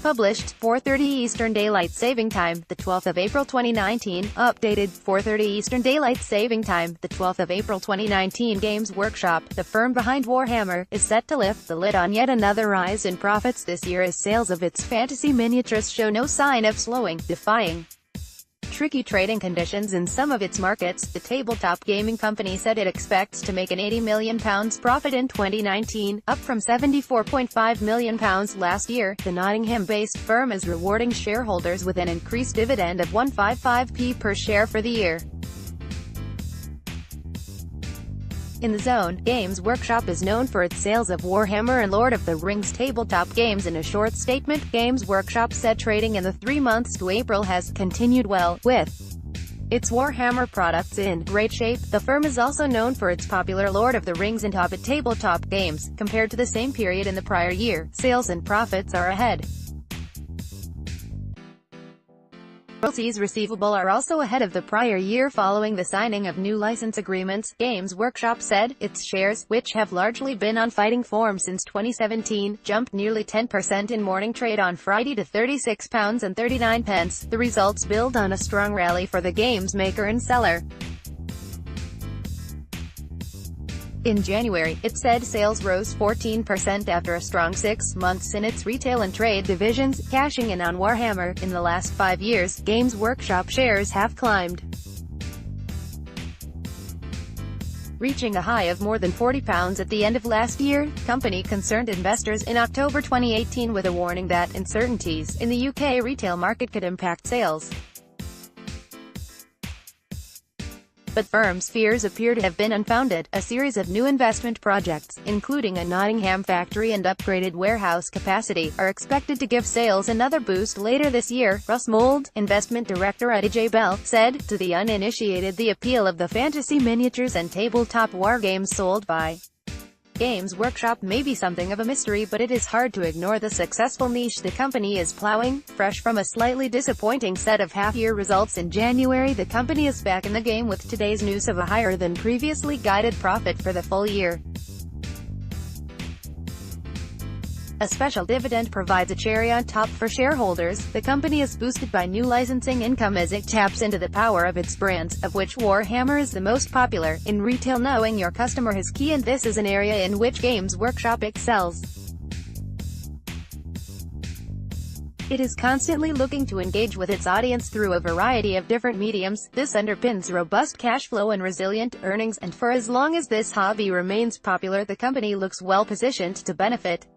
Published 4:30 Eastern Daylight Saving Time, the 12th of April 2019. Updated 4:30 Eastern Daylight Saving Time, the 12th of April 2019. Games Workshop, the firm behind Warhammer, is set to lift the lid on yet another rise in profits this year as sales of its fantasy miniatures show no sign of slowing. Defying tricky trading conditions in some of its markets, the tabletop gaming company said it expects to make an £80 million profit in 2019, up from £74.5 million last year. The Nottingham-based firm is rewarding shareholders with an increased dividend of 155p per share for the year. In the zone, Games Workshop is known for its sales of Warhammer and Lord of the Rings tabletop games. In a short statement, Games Workshop said trading in the 3 months to April has continued well, with its Warhammer products in great shape. The firm is also known for its popular Lord of the Rings and Hobbit tabletop games. Compared to the same period in the prior year, sales and profits are ahead. Royalties receivable are also ahead of the prior year following the signing of new license agreements. Games Workshop said its shares, which have largely been on fighting form since 2017, jumped nearly 10% in morning trade on Friday to £36.39. The results build on a strong rally for the games maker and seller. In January, it said sales rose 14% after a strong 6 months in its retail and trade divisions, cashing in on Warhammer. In the last 5 years, Games Workshop shares have climbed, reaching a high of more than £40 at the end of last year. Company concerned investors in October 2018 with a warning that uncertainties in the UK retail market could impact sales. But firm's fears appear to have been unfounded. A series of new investment projects, including a Nottingham factory and upgraded warehouse capacity, are expected to give sales another boost later this year. Russ Mould, investment director at AJ Bell, said to the uninitiated the appeal of the fantasy miniatures and tabletop wargames sold by Games Workshop may be something of a mystery, but it is hard to ignore the successful niche the company is plowing. Fresh from a slightly disappointing set of half-year results in January, the company is back in the game with today's news of a higher than previously guided profit for the full year. A special dividend provides a cherry on top for shareholders. The company is boosted by new licensing income as it taps into the power of its brands, of which Warhammer is the most popular. In retail, knowing your customer is key, and this is an area in which Games Workshop excels. It is constantly looking to engage with its audience through a variety of different mediums. This underpins robust cash flow and resilient earnings, and for as long as this hobby remains popular, the company looks well positioned to benefit.